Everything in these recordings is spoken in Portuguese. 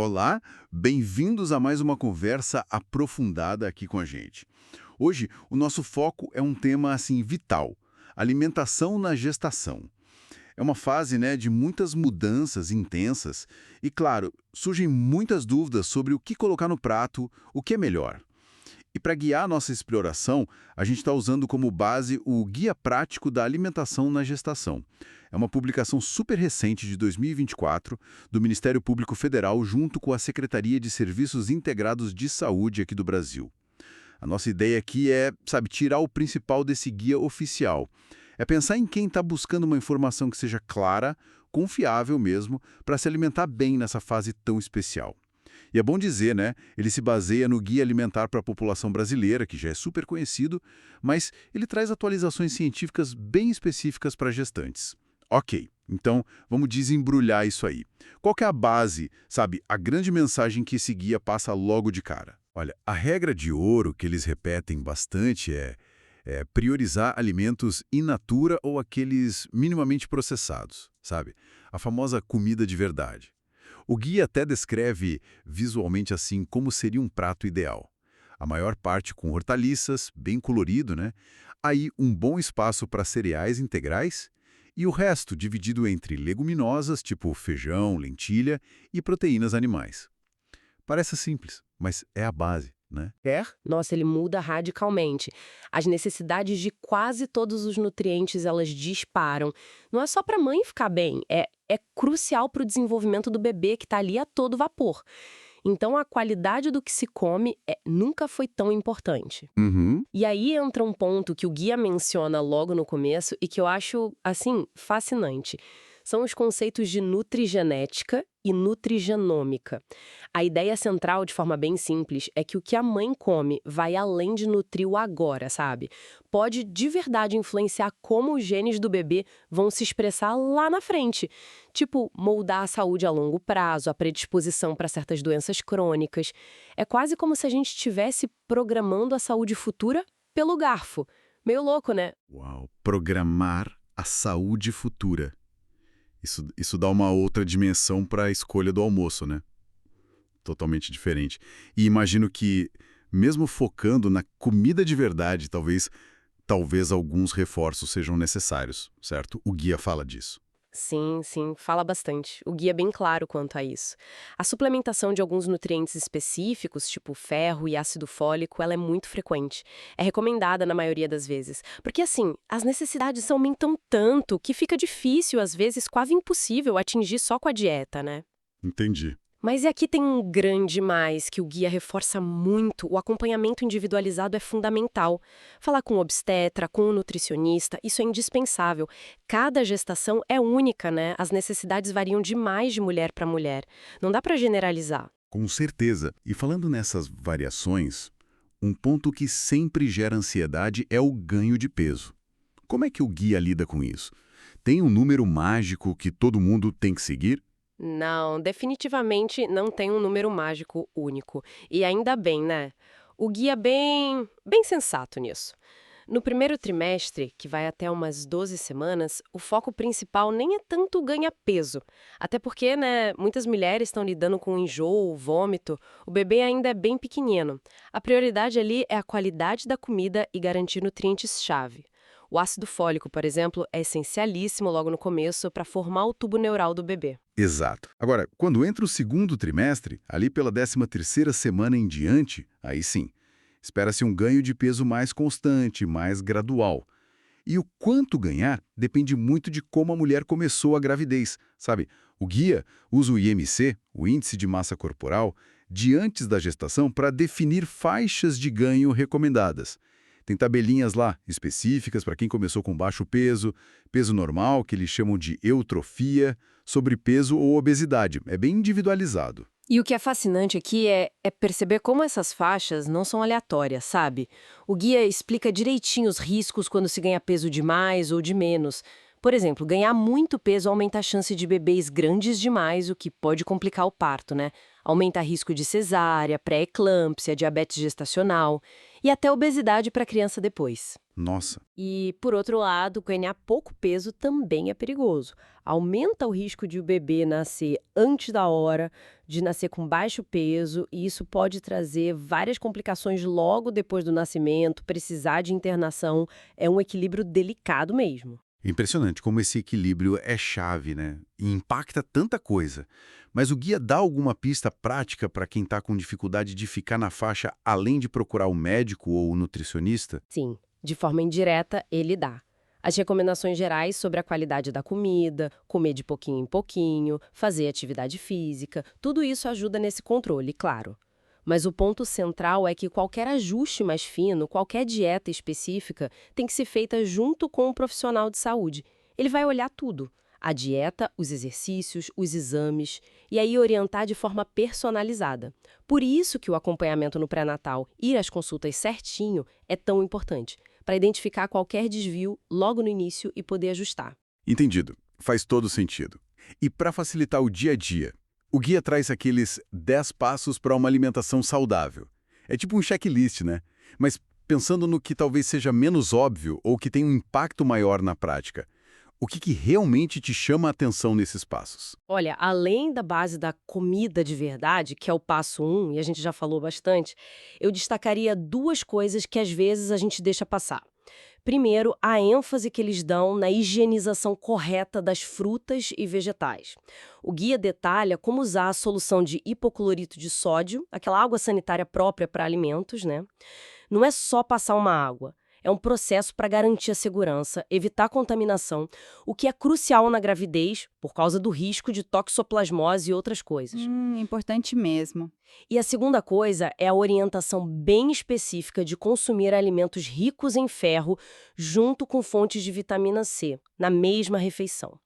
Olá, bem-vindos a mais uma conversa aprofundada aqui com a gente. Hoje, o nosso foco é um tema assim vital: alimentação na gestação. É uma fase, né, de muitas mudanças intensas e, claro, surgem muitas dúvidas sobre o que colocar no prato, o que é melhor. E para guiar a nossa exploração, a gente está usando como base o Guia Prático da Alimentação na Gestação. É uma publicação super recente de 2024 do Ministério Público Federal junto com a Secretaria de Serviços Integrados de Saúde aqui do Brasil. A nossa ideia aqui é, sabe, tirar o principal desse guia oficial. É pensar em quem está buscando uma informação que seja clara, confiável mesmo, para se alimentar bem nessa fase tão especial. E é bom dizer, né? Ele se baseia no Guia Alimentar para a População Brasileira, que já é super conhecido, mas ele traz atualizações científicas bem específicas para gestantes. Ok, então vamos desembrulhar isso aí. Qual que é a base, sabe, a grande mensagem que esse guia passa logo de cara? Olha, a regra de ouro que eles repetem bastante é priorizar alimentos in natura ou aqueles minimamente processados, sabe? A famosa comida de verdade. O guia até descreve visualmente assim como seria um prato ideal. A maior parte com hortaliças, bem colorido, né? Aí um bom espaço para cereais integrais e o resto dividido entre leguminosas, tipo feijão, lentilha, e proteínas animais. Parece simples, mas é a base, né? Nossa, ele muda radicalmente. As necessidades de quase todos os nutrientes, elas disparam. Não é só para a mãe ficar bem, é crucial para o desenvolvimento do bebê que está ali a todo vapor. Então, a qualidade do que se come nunca foi tão importante. Uhum. E aí entra um ponto que o guia menciona logo no começo e que eu acho, assim, fascinante. São os conceitos de nutrigenética e nutrigenômica. A ideia central, de forma bem simples, é que o que a mãe come vai além de nutrir o agora, sabe? Pode de verdade influenciar como os genes do bebê vão se expressar lá na frente. Tipo, moldar a saúde a longo prazo, a predisposição para certas doenças crônicas. É quase como se a gente estivesse programando a saúde futura pelo garfo. Meio louco, né? Uau, programar a saúde futura. Isso dá uma outra dimensão para a escolha do almoço, né? Totalmente diferente. E imagino que, mesmo focando na comida de verdade, talvez alguns reforços sejam necessários, certo? O guia fala disso. Sim, sim, fala bastante. O guia é bem claro quanto a isso. A suplementação de alguns nutrientes específicos, tipo ferro e ácido fólico, ela é muito frequente. É recomendada na maioria das vezes. Porque assim, as necessidades aumentam tanto que fica difícil, às vezes quase impossível atingir só com a dieta, né? Entendi. Mas e aqui tem um grande mais que o guia reforça muito: o acompanhamento individualizado é fundamental. Falar com o obstetra, com o nutricionista, isso é indispensável. Cada gestação é única, né? As necessidades variam demais de mulher para mulher. Não dá para generalizar. Com certeza. E falando nessas variações, um ponto que sempre gera ansiedade é o ganho de peso. Como é que o guia lida com isso? Tem um número mágico que todo mundo tem que seguir? Não, definitivamente não tem um número mágico único. E ainda bem, né? O guia é bem sensato nisso. No primeiro trimestre, que vai até umas 12 semanas, o foco principal nem é tanto ganhar peso. Até porque, né, muitas mulheres estão lidando com enjoo, vômito, o bebê ainda é bem pequenino. A prioridade ali é a qualidade da comida e garantir nutrientes-chave. O ácido fólico, por exemplo, é essencialíssimo logo no começo para formar o tubo neural do bebê. Exato. Agora, quando entra o segundo trimestre, ali pela 13ª semana em diante, aí sim, espera-se um ganho de peso mais constante, mais gradual. E o quanto ganhar depende muito de como a mulher começou a gravidez, sabe? O guia usa o IMC, o Índice de Massa Corporal, de antes da gestação para definir faixas de ganho recomendadas. Tem tabelinhas lá específicas para quem começou com baixo peso, peso normal, que eles chamam de eutrofia, sobrepeso ou obesidade. É bem individualizado. E o que é fascinante aqui é perceber como essas faixas não são aleatórias, sabe? O guia explica direitinho os riscos quando se ganha peso de mais ou de menos. Por exemplo, ganhar muito peso aumenta a chance de bebês grandes demais, o que pode complicar o parto, né? Aumenta risco de cesárea, pré-eclâmpsia, diabetes gestacional e até obesidade para a criança depois. Nossa. E, por outro lado, ganhar pouco peso também é perigoso. Aumenta o risco de o bebê nascer antes da hora, de nascer com baixo peso, e isso pode trazer várias complicações logo depois do nascimento, precisar de internação. É um equilíbrio delicado mesmo. Impressionante como esse equilíbrio é chave, né? E impacta tanta coisa. Mas o guia dá alguma pista prática para quem está com dificuldade de ficar na faixa além de procurar o médico ou o nutricionista? Sim, de forma indireta, ele dá. As recomendações gerais sobre a qualidade da comida, comer de pouquinho em pouquinho, fazer atividade física, tudo isso ajuda nesse controle, claro. Mas o ponto central é que qualquer ajuste mais fino, qualquer dieta específica, tem que ser feita junto com um profissional de saúde. Ele vai olhar tudo: a dieta, os exercícios, os exames, e aí orientar de forma personalizada. Por isso que o acompanhamento no pré-natal, ir às consultas certinho, é tão importante, para identificar qualquer desvio logo no início e poder ajustar. Entendido. Faz todo sentido. E para facilitar o dia a dia, o guia traz aqueles 10 passos para uma alimentação saudável. É tipo um checklist, né? Mas pensando no que talvez seja menos óbvio ou que tem um impacto maior na prática, o que realmente te chama a atenção nesses passos? Olha, além da base da comida de verdade, que é o passo um, e a gente já falou bastante, eu destacaria duas coisas que às vezes a gente deixa passar. Primeiro, a ênfase que eles dão na higienização correta das frutas e vegetais. O guia detalha como usar a solução de hipoclorito de sódio, aquela água sanitária própria para alimentos, né? Não é só passar uma água. É um processo para garantir a segurança, evitar contaminação, o que é crucial na gravidez por causa do risco de toxoplasmose e outras coisas. Importante mesmo. E a segunda coisa é a orientação bem específica de consumir alimentos ricos em ferro junto com fontes de vitamina C, na mesma refeição.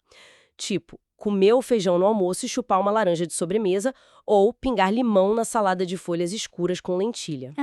Tipo, comer o feijão no almoço e chupar uma laranja de sobremesa, ou pingar limão na salada de folhas escuras com lentilha.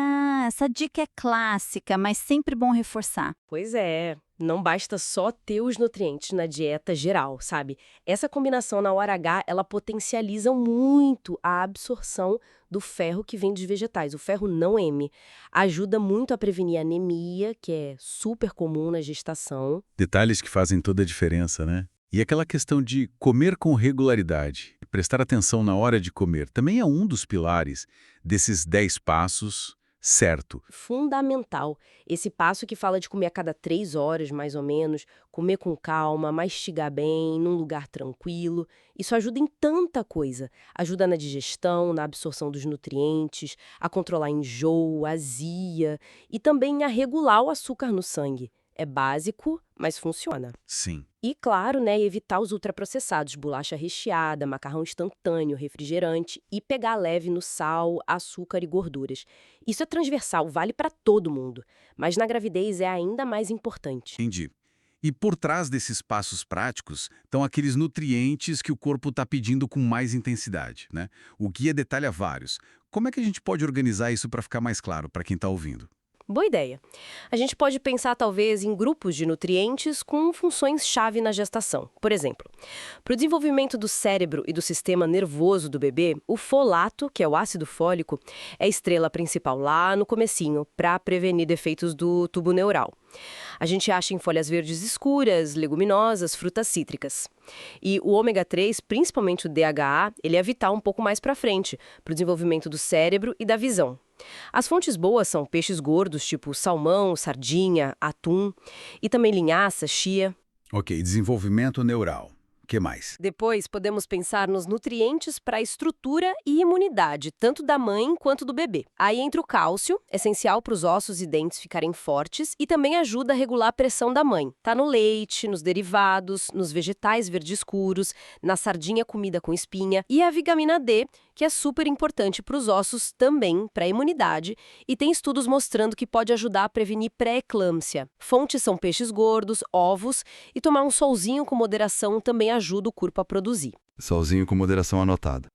Essa dica é clássica, mas sempre bom reforçar. Pois é, não basta só ter os nutrientes na dieta geral, sabe? Essa combinação na hora H, ela potencializa muito a absorção do ferro que vem dos vegetais. O ferro não M. Ajuda muito a prevenir anemia, que é super comum na gestação. Detalhes que fazem toda a diferença, né? E aquela questão de comer com regularidade, prestar atenção na hora de comer, também é um dos pilares desses 10 passos, certo? Fundamental. Esse passo que fala de comer a cada 3 horas, mais ou menos, comer com calma, mastigar bem, num lugar tranquilo. Isso ajuda em tanta coisa. Ajuda na digestão, na absorção dos nutrientes, a controlar enjoo, azia e também a regular o açúcar no sangue. É básico, mas funciona. Sim. E, claro, né, evitar os ultraprocessados, bolacha recheada, macarrão instantâneo, refrigerante e pegar leve no sal, açúcar e gorduras. Isso é transversal, vale para todo mundo, mas na gravidez é ainda mais importante. Entendi. E por trás desses passos práticos estão aqueles nutrientes que o corpo está pedindo com mais intensidade, né? O guia detalha vários. Como é que a gente pode organizar isso para ficar mais claro para quem está ouvindo? Boa ideia. A gente pode pensar, talvez, em grupos de nutrientes com funções-chave na gestação. Por exemplo, para o desenvolvimento do cérebro e do sistema nervoso do bebê, o folato, que é o ácido fólico, é a estrela principal lá no comecinho, para prevenir defeitos do tubo neural. A gente acha em folhas verdes escuras, leguminosas, frutas cítricas. E o ômega 3, principalmente o DHA, ele é vital um pouco mais para frente, para o desenvolvimento do cérebro e da visão. As fontes boas são peixes gordos, tipo salmão, sardinha, atum, e também linhaça, chia. Ok, desenvolvimento neural. O que mais? Depois, podemos pensar nos nutrientes para a estrutura e imunidade, tanto da mãe quanto do bebê. Aí entra o cálcio, essencial para os ossos e dentes ficarem fortes, e também ajuda a regular a pressão da mãe. Tá no leite, nos derivados, nos vegetais verdes escuros, na sardinha comida com espinha, e a vitamina D, que é super importante para os ossos também, para a imunidade, e tem estudos mostrando que pode ajudar a prevenir pré-eclâmpsia. Fontes são peixes gordos, ovos, e tomar um solzinho com moderação também ajuda o corpo a produzir. Solzinho com moderação anotada.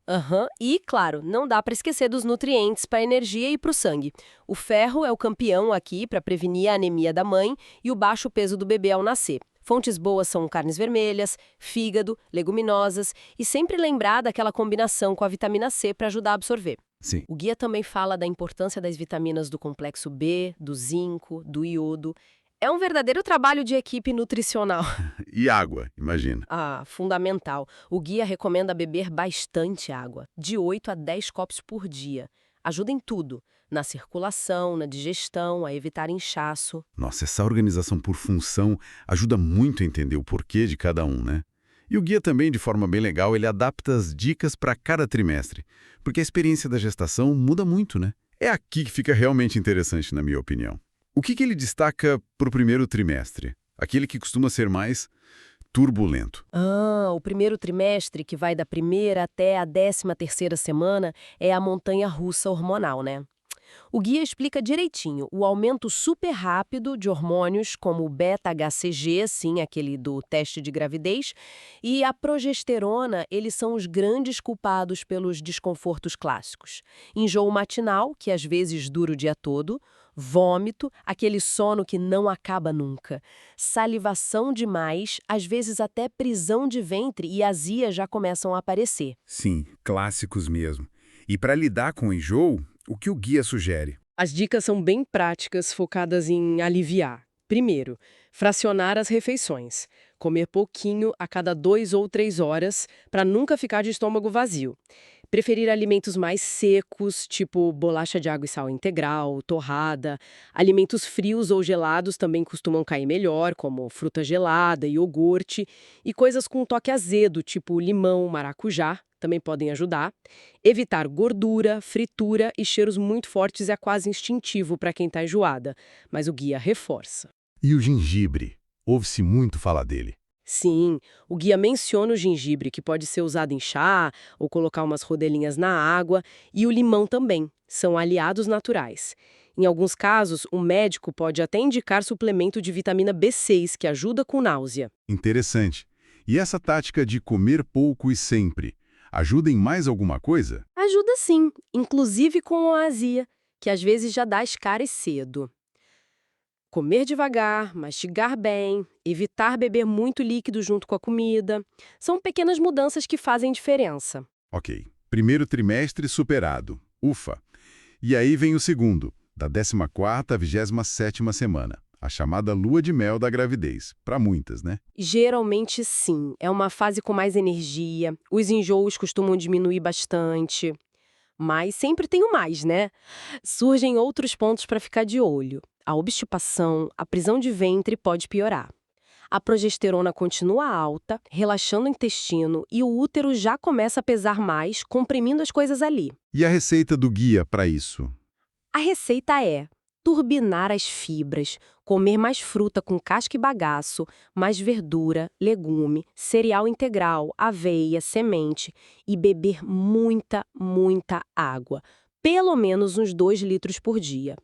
E, claro, não dá para esquecer dos nutrientes para a energia e para o sangue. O ferro é o campeão aqui para prevenir a anemia da mãe e o baixo peso do bebê ao nascer. Fontes boas são carnes vermelhas, fígado, leguminosas e sempre lembrar daquela combinação com a vitamina C para ajudar a absorver. Sim. O guia também fala da importância das vitaminas do complexo B, do zinco, do iodo. É um verdadeiro trabalho de equipe nutricional. E água, imagina. Ah, fundamental. O guia recomenda beber bastante água, de 8 a 10 copos por dia. Ajuda em tudo, na circulação, na digestão, a evitar inchaço. Nossa, essa organização por função ajuda muito a entender o porquê de cada um, né? E o guia também, de forma bem legal, ele adapta as dicas para cada trimestre, porque a experiência da gestação muda muito, né? É aqui que fica realmente interessante, na minha opinião. O que ele destaca para o primeiro trimestre? Aquele que costuma ser mais turbulento. Ah, o primeiro trimestre, que vai da primeira até a 13ª semana, é a montanha-russa hormonal, né? O guia explica direitinho o aumento super rápido de hormônios como o beta-HCG, sim, aquele do teste de gravidez, e a progesterona, eles são os grandes culpados pelos desconfortos clássicos. Enjoo matinal, que às vezes dura o dia todo, vômito, aquele sono que não acaba nunca, salivação demais, às vezes até prisão de ventre e azia já começam a aparecer. Sim, clássicos mesmo. E para lidar com o enjoo, o que o guia sugere? As dicas são bem práticas, focadas em aliviar. Primeiro, fracionar as refeições. Comer pouquinho a cada 2 ou 3 horas, para nunca ficar de estômago vazio. Preferir alimentos mais secos, tipo bolacha de água e sal integral, torrada. Alimentos frios ou gelados também costumam cair melhor, como fruta gelada, iogurte. E coisas com toque azedo, tipo limão, maracujá, também podem ajudar. Evitar gordura, fritura e cheiros muito fortes é quase instintivo para quem está enjoada, mas o guia reforça. E o gengibre? Ouve-se muito falar dele. Sim, o guia menciona o gengibre, que pode ser usado em chá ou colocar umas rodelinhas na água, e o limão também, são aliados naturais. Em alguns casos, o médico pode até indicar suplemento de vitamina B6, que ajuda com náusea. Interessante. E essa tática de comer pouco e sempre, ajuda em mais alguma coisa? Ajuda sim, inclusive com a azia, que às vezes já dá escaras cedo. Comer devagar, mastigar bem, evitar beber muito líquido junto com a comida. São pequenas mudanças que fazem diferença. Ok. Primeiro trimestre superado. Ufa! E aí vem o segundo, da 14ª à 27ª semana. A chamada lua de mel da gravidez. Para muitas, né? Geralmente sim, é uma fase com mais energia, os enjoos costumam diminuir bastante. Mas sempre tem o mais, né? Surgem outros pontos para ficar de olho. A obstipação, a prisão de ventre pode piorar. A progesterona continua alta, relaxando o intestino e o útero já começa a pesar mais, comprimindo as coisas ali. E a receita do guia para isso? A receita é turbinar as fibras, comer mais fruta com casca e bagaço, mais verdura, legume, cereal integral, aveia, semente e beber muita, muita água, pelo menos uns 2 litros por dia.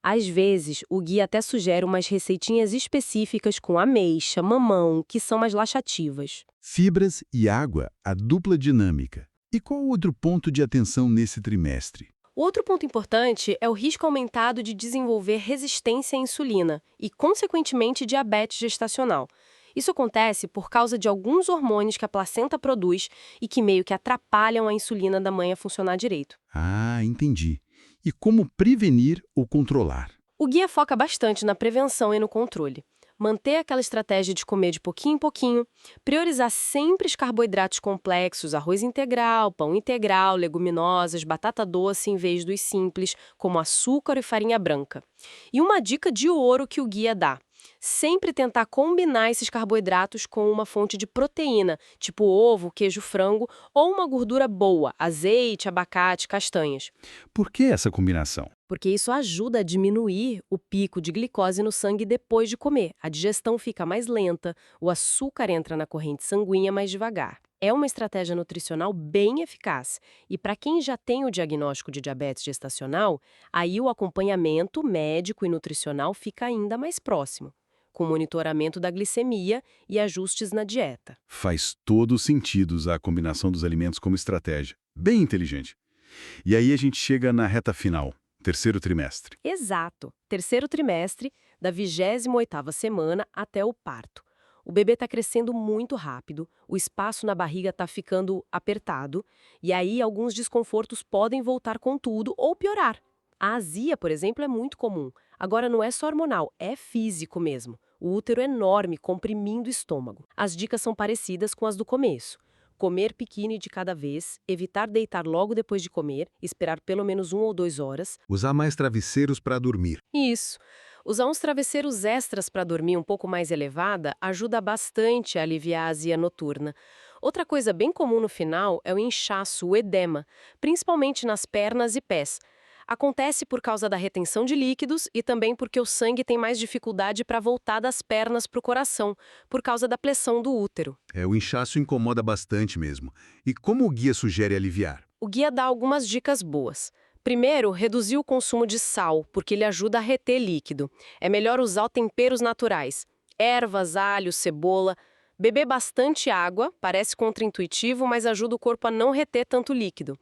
Às vezes, o guia até sugere umas receitinhas específicas com ameixa, mamão, que são mais laxativas. Fibras e água, a dupla dinâmica. E qual o outro ponto de atenção nesse trimestre? Outro ponto importante é o risco aumentado de desenvolver resistência à insulina e, consequentemente, diabetes gestacional. Isso acontece por causa de alguns hormônios que a placenta produz e que meio que atrapalham a insulina da mãe a funcionar direito. Ah, entendi. E como prevenir ou controlar? O guia foca bastante na prevenção e no controle. Manter aquela estratégia de comer de pouquinho em pouquinho, priorizar sempre os carboidratos complexos, arroz integral, pão integral, leguminosas, batata doce em vez dos simples, como açúcar e farinha branca. E uma dica de ouro que o guia dá: sempre tentar combinar esses carboidratos com uma fonte de proteína, tipo ovo, queijo, frango, ou uma gordura boa, azeite, abacate, castanhas. Por que essa combinação? Porque isso ajuda a diminuir o pico de glicose no sangue depois de comer. A digestão fica mais lenta, o açúcar entra na corrente sanguínea mais devagar. É uma estratégia nutricional bem eficaz. E para quem já tem o diagnóstico de diabetes gestacional, aí o acompanhamento médico e nutricional fica ainda mais próximo, com monitoramento da glicemia e ajustes na dieta. Faz todo sentido usar a combinação dos alimentos como estratégia. Bem inteligente. E aí a gente chega na reta final. Terceiro trimestre. Exato. Terceiro trimestre, da 28ª semana até o parto. O bebê está crescendo muito rápido, o espaço na barriga está ficando apertado, e aí alguns desconfortos podem voltar com tudo ou piorar. A azia, por exemplo, é muito comum. Agora, não é só hormonal, é físico mesmo. O útero é enorme, comprimindo o estômago. As dicas são parecidas com as do começo. Comer pequeno de cada vez, evitar deitar logo depois de comer, esperar pelo menos 1 ou 2 horas. Usar mais travesseiros para dormir. Isso. Usar uns travesseiros extras para dormir um pouco mais elevada ajuda bastante a aliviar a azia noturna. Outra coisa bem comum no final é o inchaço, o edema, principalmente nas pernas e pés. Acontece por causa da retenção de líquidos e também porque o sangue tem mais dificuldade para voltar das pernas para o coração, por causa da pressão do útero. O inchaço incomoda bastante mesmo. E como o guia sugere aliviar? O guia dá algumas dicas boas. Primeiro, reduzir o consumo de sal, porque ele ajuda a reter líquido. É melhor usar temperos naturais, ervas, alho, cebola. Beber bastante água, parece contraintuitivo, mas ajuda o corpo a não reter tanto líquido.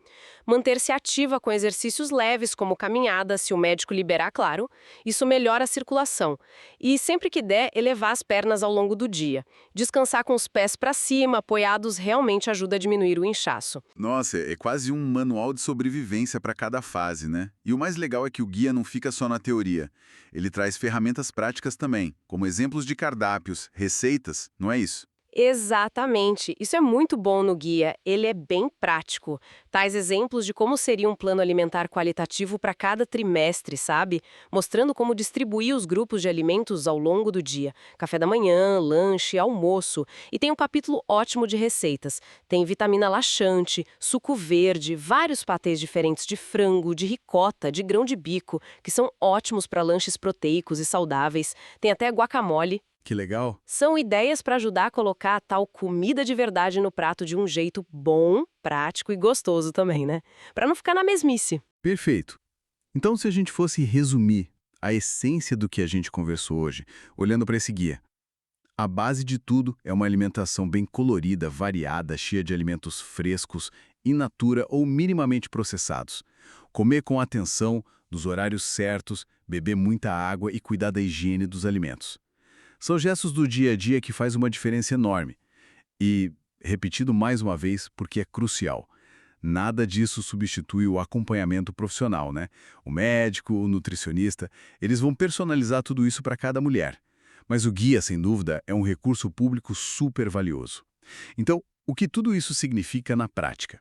Manter-se ativa com exercícios leves, como caminhada, se o médico liberar, claro. Isso melhora a circulação. E sempre que der, elevar as pernas ao longo do dia. Descansar com os pés para cima, apoiados, realmente ajuda a diminuir o inchaço. Nossa, é quase um manual de sobrevivência para cada fase, né? E o mais legal é que o guia não fica só na teoria. Ele traz ferramentas práticas também, como exemplos de cardápios, receitas, não é isso? Exatamente. Isso é muito bom no guia. Ele é bem prático. Tais exemplos de como seria um plano alimentar qualitativo para cada trimestre, sabe? Mostrando como distribuir os grupos de alimentos ao longo do dia. Café da manhã, lanche, almoço. E tem um capítulo ótimo de receitas. Tem vitamina laxante, suco verde, vários patês diferentes de frango, de ricota, de grão de bico, que são ótimos para lanches proteicos e saudáveis. Tem até guacamole. Que legal. São ideias para ajudar a colocar a tal comida de verdade no prato de um jeito bom, prático e gostoso também, né? Para não ficar na mesmice. Perfeito. Então, se a gente fosse resumir a essência do que a gente conversou hoje, olhando para esse guia, a base de tudo é uma alimentação bem colorida, variada, cheia de alimentos frescos, in natura ou minimamente processados. Comer com atenção, nos horários certos, beber muita água e cuidar da higiene dos alimentos. São gestos do dia a dia que faz uma diferença enorme. E, repetido mais uma vez, porque é crucial. Nada disso substitui o acompanhamento profissional, né? O médico, o nutricionista, eles vão personalizar tudo isso para cada mulher. Mas o guia, sem dúvida, é um recurso público super valioso. Então, o que tudo isso significa na prática?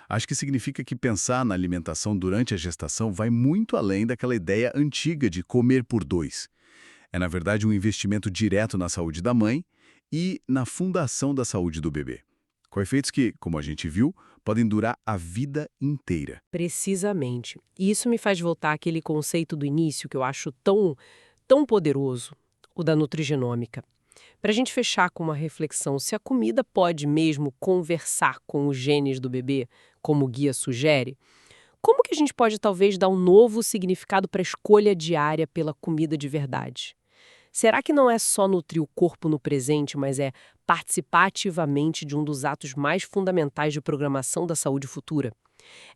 Acho que significa que pensar na alimentação durante a gestação vai muito além daquela ideia antiga de comer por dois. É, na verdade, um investimento direto na saúde da mãe e na fundação da saúde do bebê. Com efeitos que, como a gente viu, podem durar a vida inteira. Precisamente. E isso me faz voltar àquele conceito do início que eu acho tão poderoso, o da nutrigenômica. Para a gente fechar com uma reflexão, se a comida pode mesmo conversar com os genes do bebê, como o guia sugere, como que a gente pode talvez dar um novo significado para a escolha diária pela comida de verdade? Será que não é só nutrir o corpo no presente, mas é participar ativamente de um dos atos mais fundamentais de programação da saúde futura?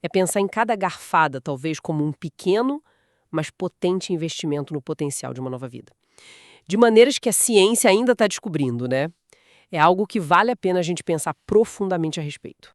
É pensar em cada garfada, talvez como um pequeno, mas potente investimento no potencial de uma nova vida. De maneiras que a ciência ainda está descobrindo, né? É algo que vale a pena a gente pensar profundamente a respeito.